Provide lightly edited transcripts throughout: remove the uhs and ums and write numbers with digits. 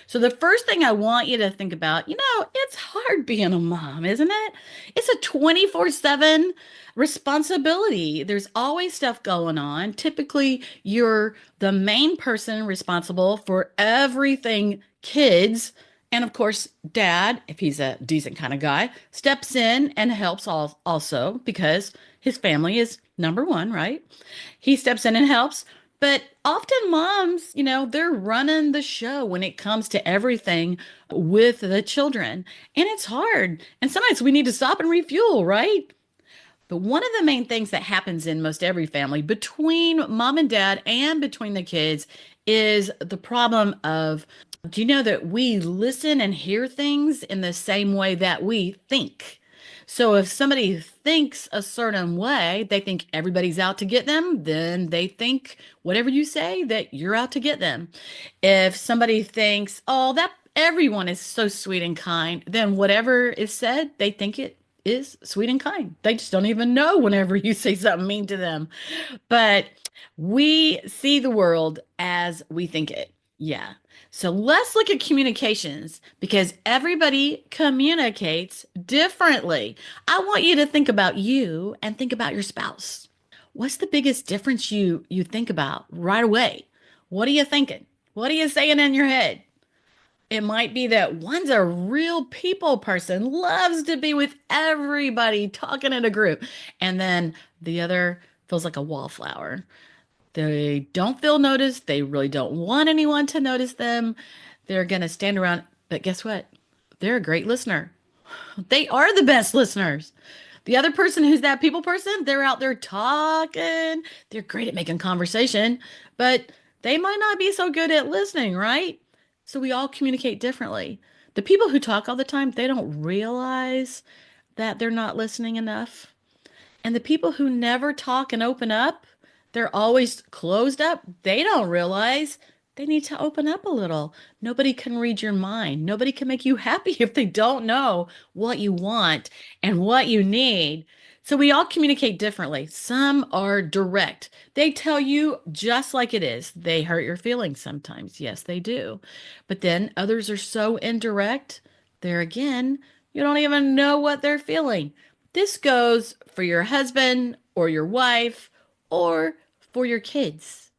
So the first thing I want you to think about, it's hard being a mom, isn't it? It's a 24/7 responsibility. There's always stuff going on. Typically, you're the main person responsible for everything kids. And of course, dad, if he's a decent kind of guy, steps in and helps also because his family is number one, right? He steps in and helps. But often moms, they're running the show when it comes to everything with the children. And it's hard. And sometimes we need to stop and refuel, right? But one of the main things that happens in most every family between mom and dad and between the kids is the problem of, do you know that we listen and hear things in the same way that we think? So if somebody thinks a certain way, they think everybody's out to get them, then they think whatever you say that you're out to get them. If somebody thinks, oh, that everyone is so sweet and kind, then whatever is said, they think it is sweet and kind. They just don't even know whenever you say something mean to them. But we see the world as we think it. Yeah. So let's look at communications because everybody communicates differently. I want you to think about you and think about your spouse. What's the biggest difference you think about right away? What are you thinking? What are you saying in your head? It might be that one's a real people person, loves to be with everybody, talking in a group, and then the other feels like a wallflower. They don't feel noticed. They really don't want anyone to notice them. They're going to stand around. But guess what? They're a great listener. They are the best listeners. The other person who's that people person, they're out there talking. They're great at making conversation, but they might not be so good at listening, right? So we all communicate differently. The people who talk all the time, they don't realize that they're not listening enough. And the people who never talk and open up, they're always closed up. They don't realize they need to open up a little. Nobody can read your mind. Nobody can make you happy if they don't know what you want and what you need. So we all communicate differently. Some are direct. They tell you just like it is. They hurt your feelings sometimes. Yes, they do. But then others are so indirect. There again, you don't even know what they're feeling. This goes for your husband or your wife or for your kids.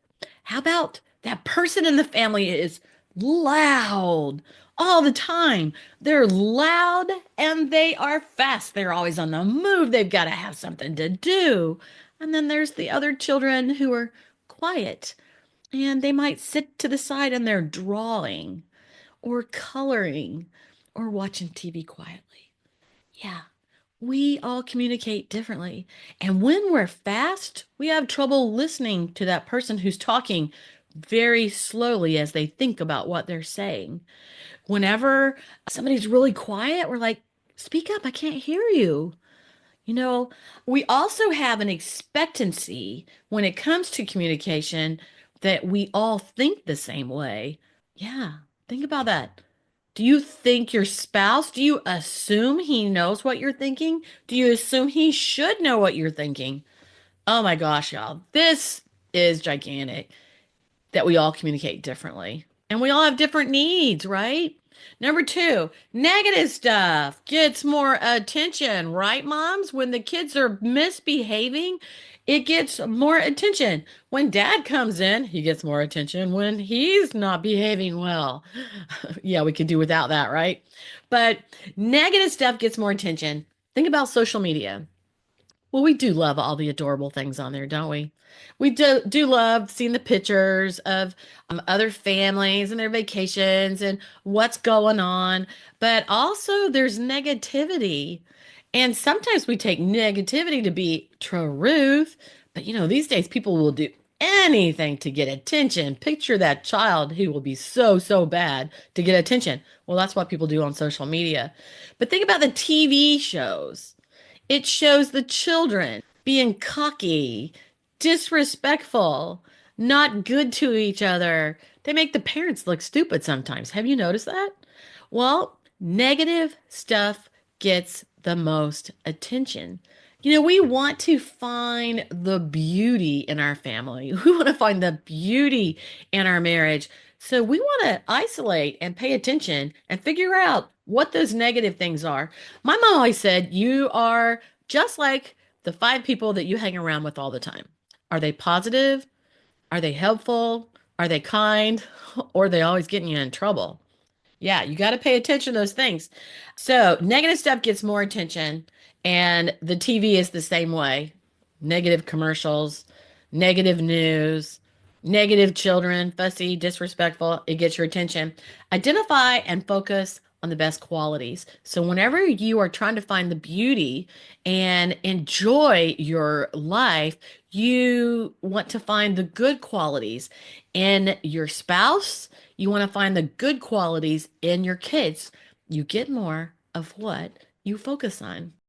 How about that person in the family is loud all the time? They're loud and they are fast. They're always on the move. They've got to have something to do. And then there's the other children who are quiet and they might sit to the side and they're drawing or coloring or watching TV quietly. Yeah, we all communicate differently. And when we're fast, we have trouble listening to that person who's talking very slowly as they think about what they're saying. Whenever somebody's really quiet, we're like, speak up, I can't hear you. You know, we also have an expectancy when it comes to communication that we all think the same way. Yeah, think about that. Do you think your spouse, do you assume he knows what you're thinking? Do you assume he should know what you're thinking? Oh my gosh, y'all. This is gigantic that we all communicate differently. And we all have different needs, right? Number two, negative stuff gets more attention, right, moms? When the kids are misbehaving, it gets more attention. When dad comes in, he gets more attention when he's not behaving well. Yeah, we could do without that, right? But negative stuff gets more attention. Think about social media. Well, we do love all the adorable things on there, don't we? We do love seeing the pictures of other families and their vacations and what's going on. But also there's negativity. And sometimes we take negativity to be truth. But these days people will do anything to get attention. Picture that child who will be so, so bad to get attention. Well, that's what people do on social media. But think about the TV shows. It shows the children being cocky, disrespectful, not good to each other. They make the parents look stupid sometimes. Have you noticed that? Well, negative stuff gets the most attention. We want to find the beauty in our family. We want to find the beauty in our marriage. So we want to isolate and pay attention and figure out what those negative things are. My mom always said, you are just like the five people that you hang around with all the time. Are they positive? Are they helpful? Are they kind? Or are they always getting you in trouble? Yeah, you got to pay attention to those things. So, negative stuff gets more attention, and the TV is the same way. Negative commercials, negative news, negative children, fussy, disrespectful, it gets your attention. Identify and focus on the best qualities. So, whenever you are trying to find the beauty and enjoy your life, you want to find the good qualities in your spouse. You want to find the good qualities in your kids. You get more of what you focus on.